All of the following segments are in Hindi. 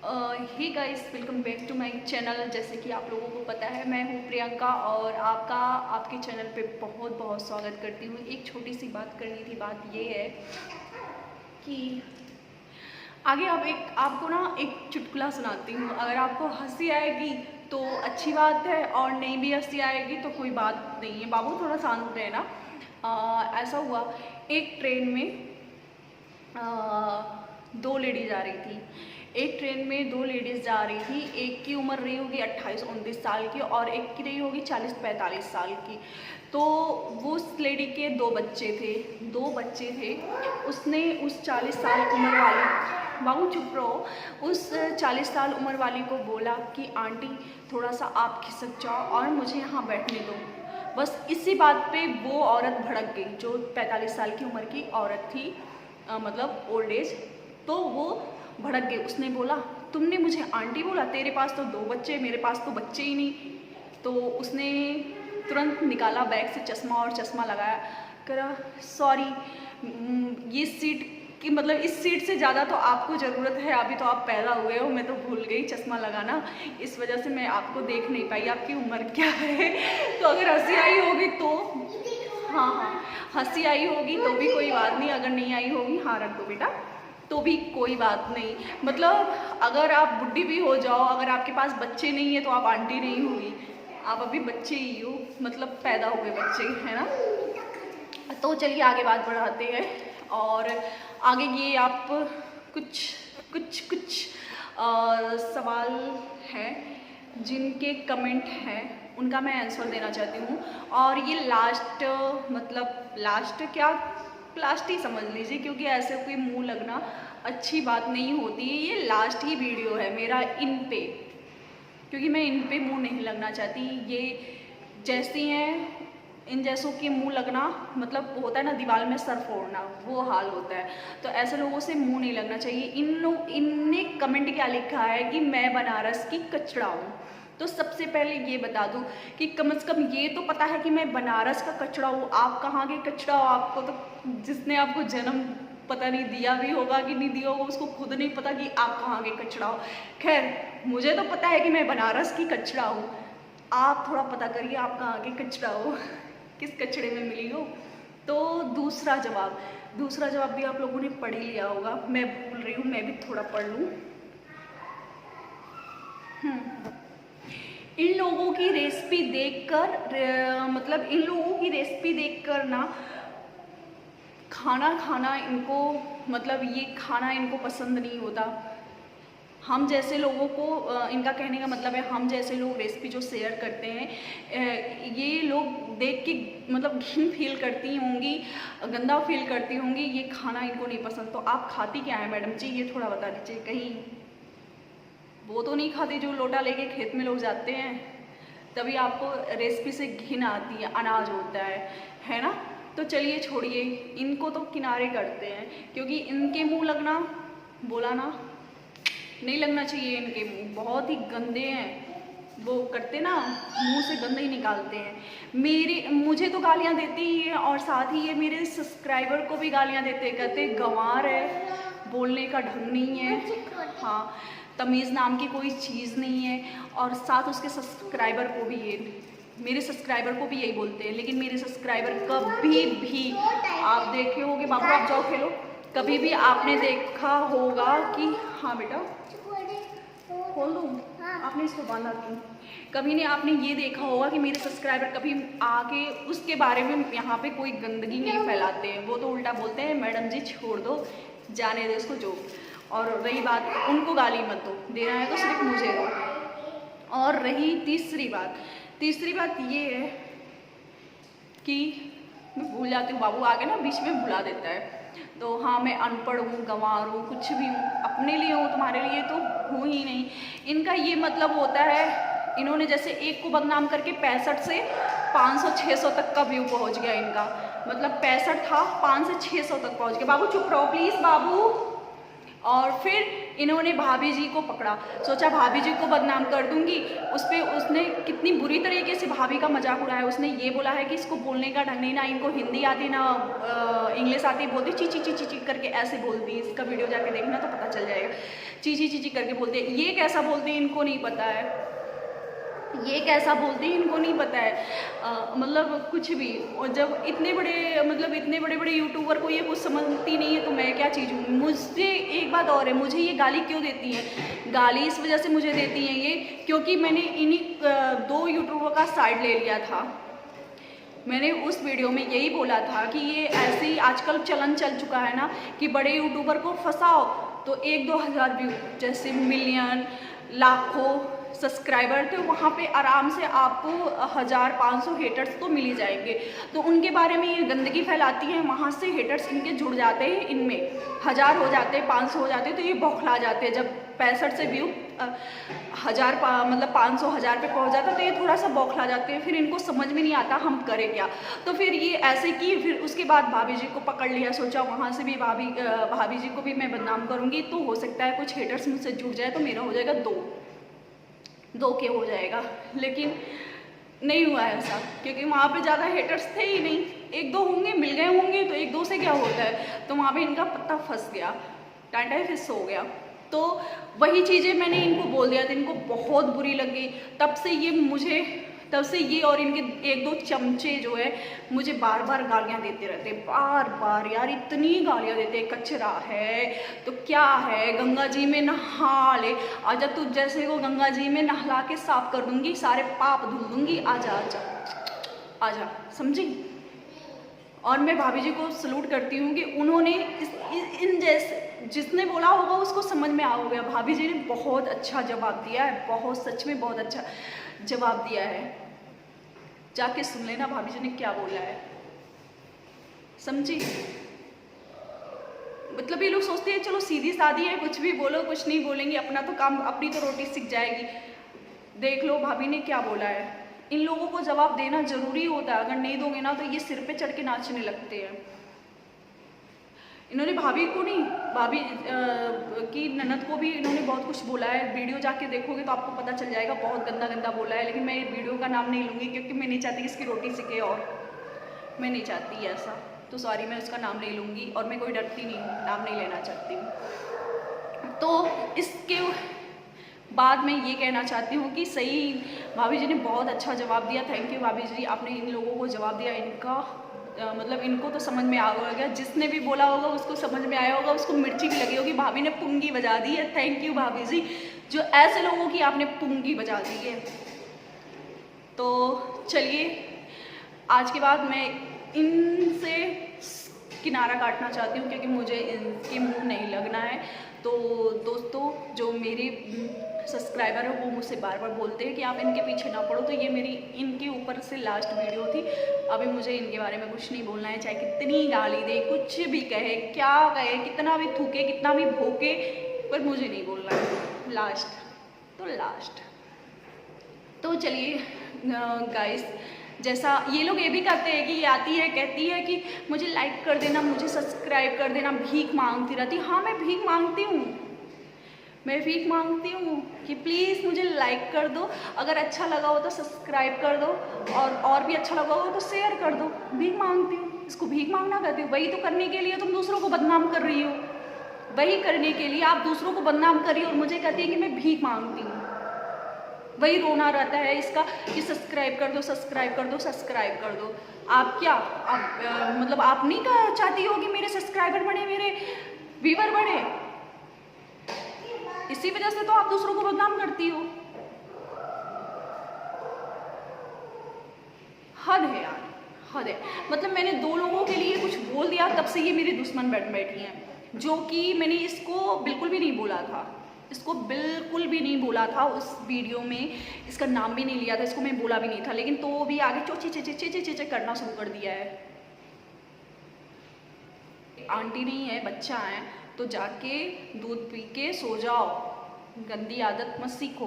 Hey guys, welcome back to my channel. जैसे कि आप लोगों को पता है, मैं हूँ प्रियंका और आपके चैनल पे बहुत बहुत स्वागत करती हूँ। एक छोटी सी बात करनी थी। बात ये है कि आगे आपको ना एक चुटकुला सुनाती हूँ। अगर आपको हंसी आएगी तो अच्छी बात है, और नहीं भी हंसी आएगी तो कोई बात नहीं है। बाबू थोड़ा शांत रहे ना। ऐसा हुआ, एक ट्रेन में दो लेडीज आ रही थी। एक ट्रेन में दो लेडीज़ जा रही थी। एक की उम्र रही होगी 28-29 साल की और एक की रही होगी 40-45 साल की। तो वो उस लेडी के दो बच्चे थे। उसने उस 40 साल उम्र वाली, बाबू चुप रहो, उस 40 साल उम्र वाली को बोला कि आंटी थोड़ा सा आप खिसक जाओ और मुझे यहाँ बैठने दो। बस इसी बात पे वो औरत भड़क गई, जो 45 साल की उम्र की औरत थी, मतलब ओल्ड एज। तो वो भड़क गई। उसने बोला, तुमने मुझे आंटी बोला, तेरे पास तो दो बच्चे, मेरे पास तो बच्चे ही नहीं। तो उसने तुरंत निकाला बैग से चश्मा और चश्मा लगाया, करा सॉरी, ये सीट की मतलब इस सीट से ज़्यादा तो आपको ज़रूरत है, अभी तो आप पैदा हुए हो, मैं तो भूल गई चश्मा लगाना, इस वजह से मैं आपको देख नहीं पाई, आपकी उम्र क्या है। तो अगर हंसी आई होगी तो हाँ, हंसी आई होगी तो भी कोई बात नहीं, अगर नहीं आई होगी, हाँ रख दो बेटा, तो भी कोई बात नहीं। मतलब अगर आप बुढ़ी भी हो जाओ, अगर आपके पास बच्चे नहीं है तो आप आंटी नहीं हुई, आप अभी बच्चे ही हो, मतलब पैदा हो गए बच्चे, है ना। तो चलिए आगे बात बढ़ाते हैं। और आगे ये आप कुछ सवाल हैं जिनके कमेंट हैं, उनका मैं आंसर देना चाहती हूँ। और ये लास्ट, मतलब लास्ट क्या, लास्ट ही समझ लीजिए, क्योंकि ऐसे कोई मुंह लगना अच्छी बात नहीं होती है। ये लास्ट ही वीडियो है मेरा इन पे, क्योंकि मैं इन पे मुंह नहीं लगना चाहती। ये जैसी हैं, इन जैसों के मुंह लगना मतलब होता है ना, दीवार में सर फोड़ना, वो हाल होता है। तो ऐसे लोगों से मुंह नहीं लगना चाहिए। इनने कमेंट क्या लिखा है कि मैं बनारस की कचड़ा हूँ। तो सबसे पहले ये बता दूँ कि कम से कम ये तो पता है कि मैं बनारस का कचड़ा हूँ। आप कहाँ के कचड़ा हो? आपको तो जिसने आपको जन्म पता नहीं दिया भी होगा कि नहीं दिया होगा, उसको खुद नहीं पता कि आप कहाँ के कचड़ा हो। खैर, मुझे तो पता है कि मैं बनारस की कचड़ा हूँ। आप थोड़ा पता करिए आप कहाँ के कचड़ा हो, किस कचड़े में मिली हो। तो दूसरा जवाब भी आप लोगों ने पढ़ ही लिया होगा। मैं भूल रही हूँ, मैं भी थोड़ा पढ़ लूँ। इन लोगों की रेसिपी देखकर ना खाना इनको, मतलब ये खाना इनको पसंद नहीं होता। हम जैसे लोगों को, इनका कहने का मतलब है, हम जैसे लोग रेसिपी जो शेयर करते हैं, ये लोग देख के मतलब घिन फील करती होंगी, गंदा फील करती होंगी, ये खाना इनको नहीं पसंद। तो आप खाती क्या है मैडम जी, ये थोड़ा बता दीजिए। कहीं वो तो नहीं खाती जो लोटा लेके खेत में लोग जाते हैं, तभी आपको रेसिपी से घिन आती है, अनाज होता है ना। तो चलिए छोड़िए, इनको तो किनारे करते हैं, क्योंकि इनके मुंह लगना, बोला ना, नहीं लगना चाहिए। इनके मुंह बहुत ही गंदे हैं, वो करते ना, मुंह से गंदे ही निकालते हैं। मुझे तो गालियाँ देते ही हैं, और साथ ही ये मेरे सब्सक्राइबर को भी गालियाँ देते, कहते गंवार है, बोलने का ढंग नहीं है, हाँ, तमीज़ नाम की कोई चीज़ नहीं है। और साथ उसके सब्सक्राइबर को भी, ये मेरे सब्सक्राइबर को भी यही बोलते हैं। लेकिन मेरे सब्सक्राइबर कभी भी, आप देखे होंगे, बाबू आप जाओ खेलो, कभी भी आपने देखा होगा कि, हाँ बेटा खोल दूँ, आपने इसको बांधा क्यों? कभी नहीं आपने ये देखा होगा कि मेरे सब्सक्राइबर कभी आके उसके बारे में यहाँ पे कोई गंदगी नहीं फैलाते हैं। वो तो उल्टा बोलते हैं, मैडम जी छोड़ दो, जाने दो इसको जो। और रही बात, उनको गाली मत दो, देना है तो सिर्फ मुझे दो। और रही तीसरी बात ये है कि मैं भूल जाती हूँ, बाबू आगे ना बीच में भुला देता है। तो हाँ, मैं अनपढ़ हूँ, गंवार हूँ, कुछ भी हूँ, अपने लिए हूँ, तुम्हारे लिए तो हूँ ही नहीं। इनका ये मतलब होता है, इन्होंने जैसे एक को बदनाम करके 65 से 500-600 तक का व्यू पहुँच गया इनका, मतलब 65 था, 5 से 600 तक पहुँच गया। बाबू चुप रहो प्लीज़ बाबू। और फिर इन्होंने भाभी जी को पकड़ा, सोचा भाभी जी को बदनाम कर दूंगी। उस पर उसने कितनी बुरी तरीके से भाभी का मजाक उड़ाया। उसने ये बोला है कि इसको बोलने का ढंग नहीं, ना इनको हिंदी आती ना इंग्लिश आती, बोलती ची ची ची ची ची करके ऐसे बोलती। इसका वीडियो जाके देखना तो पता चल जाएगा। चीची चीची करके बोलते हैं। ये कैसा बोलते हैं इनको नहीं पता है, ये कैसा बोलते हैं इनको नहीं पता है। मतलब कुछ भी। और जब इतने बड़े बड़े यूट्यूबर को ये कुछ समझती नहीं है तो मैं क्या चीज़ हूँ। मुझे एक बात और है, मुझे ये गाली क्यों देती हैं, गाली इस वजह से मुझे देती हैं ये, क्योंकि मैंने इन्हीं 2 यूट्यूबर का साइड ले लिया था। मैंने उस वीडियो में यही बोला था कि ये ऐसे ही आजकल चलन चल चुका है ना कि बड़े यूट्यूबर को फंसाओ तो 1-2 हज़ार व्यू, जैसे मिलियन, लाखों सब्सक्राइबर थे, वहाँ पे आराम से आपको 1000-500 हेटर्स तो मिल ही जाएंगे। तो उनके बारे में ये गंदगी फैलाती है, वहाँ से हेटर्स इनके जुड़ जाते हैं, इनमें 1000 हो जाते हैं, 500 हो जाते हैं, तो ये बौखला जाते हैं। जब 65 से व्यू 500-1000 पे पहुँच जाता है तो ये थोड़ा सा बौखला जाते हैं। फिर इनको समझ में नहीं आता हम करें क्या। तो फिर ये ऐसे की, फिर उसके बाद भाभी जी को पकड़ लिया, सोचा वहाँ से भी भाभी जी को भी मैं बदनाम करूँगी तो हो सकता है कुछ हेटर्स मुझसे जुड़ जाए तो मेरा हो जाएगा 2 के हो जाएगा। लेकिन नहीं हुआ ऐसा, क्योंकि वहाँ पे ज़्यादा हेटर्स थे ही नहीं, 1-2 होंगे, मिल गए होंगे तो 1-2 से क्या होता है। तो वहाँ पे इनका पत्ता फंस गया, टांटा फिस हो गया। तो वही चीज़ें मैंने इनको बोल दिया था, इनको बहुत बुरी लगी। तब से ये और इनके 1-2 चमचे जो है मुझे बार बार गालियाँ देते रहते, बार बार। यार इतनी गालियाँ देते, कचरा है तो क्या है, गंगा जी में नहा ले, आजा तू जैसे को गंगा जी में नहला के साफ कर दूंगी, सारे पाप धुल दूंगी, आजा आजा आजा, समझी। और मैं भाभी जी को सलूट करती हूँ कि उन्होंने इन जैसे जिसने बोला होगा उसको समझ में आ हो गया। भाभी जी ने बहुत अच्छा जवाब दिया है, बहुत, सच में बहुत अच्छा जवाब दिया है। जाके सुन लेना भाभी जी ने क्या बोला है, समझी। मतलब ये लोग सोचते हैं चलो सीधी सादी है, कुछ भी बोलो, कुछ नहीं बोलेंगे, अपना तो काम, अपनी तो रोटी सीख जाएगी। देख लो भाभी ने क्या बोला है। इन लोगों को जवाब देना जरूरी होता है, अगर नहीं दोगे ना तो ये सिर पे चढ़ के नाचने लगते हैं। इन्होंने भाभी को नहीं, भाभी की ननद को भी इन्होंने बहुत कुछ बोला है। वीडियो जाके देखोगे तो आपको पता चल जाएगा, बहुत गंदा गंदा बोला है। लेकिन मैं ये वीडियो का नाम नहीं लूँगी क्योंकि मैं नहीं चाहती कि इसकी रोटी सीखे, और मैं नहीं चाहती ऐसा, तो सॉरी, मैं उसका नाम नहीं लूँगी। और मैं कोई डरती नहीं हूँ, नाम नहीं लेना चाहती हूँ। तो इसके बाद मैं ये कहना चाहती हूँ कि सही, भाभी जी ने बहुत अच्छा जवाब दिया। थैंक यू भाभी जी, आपने इन लोगों को जवाब दिया। इनका मतलब इनको तो समझ में आ गया, जिसने भी बोला होगा उसको समझ में आया होगा, उसको मिर्ची भी लगी होगी। भाभी ने पुंगी बजा दी है। थैंक यू भाभी जी, जो ऐसे लोगों की आपने पुंगी बजा दी है। तो चलिए, आज के बाद मैं इनसे किनारा काटना चाहती हूँ क्योंकि मुझे इनके मुंह नहीं लगना है। तो दोस्तों, जो मेरे सब्सक्राइबर है वो मुझसे बार बार बोलते हैं कि आप इनके पीछे ना पड़ो, तो ये मेरी इनके ऊपर से लास्ट वीडियो थी। अभी मुझे इनके बारे में कुछ नहीं बोलना है, चाहे कितनी गाली दे, कुछ भी कहे, क्या कहे, कितना भी थूके, कितना भी भोके, पर मुझे नहीं बोलना है। लास्ट तो लास्ट। तो चलिए गाइस, जैसा ये लोग ये भी करते हैं कि ये आती है कहती है कि मुझे लाइक कर देना, मुझे सब्सक्राइब कर देना, भीख मांगती रहती। हाँ, मैं भीख मांगती हूँ, मैं भीख मांगती हूँ कि प्लीज़ मुझे लाइक कर दो, अगर अच्छा लगा हो तो सब्सक्राइब कर दो, और भी अच्छा लगा हो तो शेयर कर दो। भीख मांगती हूँ, इसको भीख मांगना कहती हूँ। वही तो करने के लिए तुम दूसरों को बदनाम कर रही हो, वही करने के लिए आप दूसरों को बदनाम कर रही हो और मुझे कहती है कि मैं भीख मांगती हूँ। वही रोना रहता है इसका कि सब्सक्राइब कर दो, सब्सक्राइब कर दो, सब्सक्राइब कर दो। आप क्या, आप मतलब आप नहीं चाहती हो कि मेरे सब्सक्राइबर बढ़े, मेरे व्यूअर बढ़े? इसी वजह से तो आप दूसरों को बदनाम करती हो। हद है यार, हद है। मतलब मैंने 2 लोगों के लिए कुछ बोल दिया, तब से ये मेरी दुश्मन बैठी हैं, जो कि मैंने इसको बिल्कुल भी नहीं बोला था, इसको बिल्कुल भी नहीं बोला था उस वीडियो में, इसका नाम भी नहीं लिया था, इसको मैं बोला भी नहीं था, लेकिन तो भी आगे चोची चे करना शुरू कर दिया है। आंटी नहीं है, बच्चा है, तो जाके दूध पी के सो जाओ, गंदी आदत मत सीखो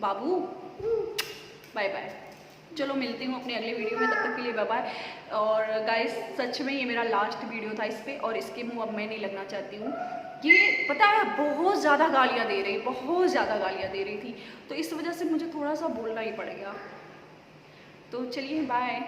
बाबू। Bye bye. चलो मिलती हूँ अपनी अगली वीडियो में, तब तक के लिए बाय बाय। और गाइस, सच में ये मेरा लास्ट वीडियो था इस पे, और इसके मुंह अब मैं नहीं लगना चाहती हूँ। ये पता है बहुत ज़्यादा गालियाँ दे रही, बहुत ज़्यादा गालियाँ दे रही थी, तो इस वजह से मुझे थोड़ा सा बोलना ही पड़ेगा। तो चलिए बाय।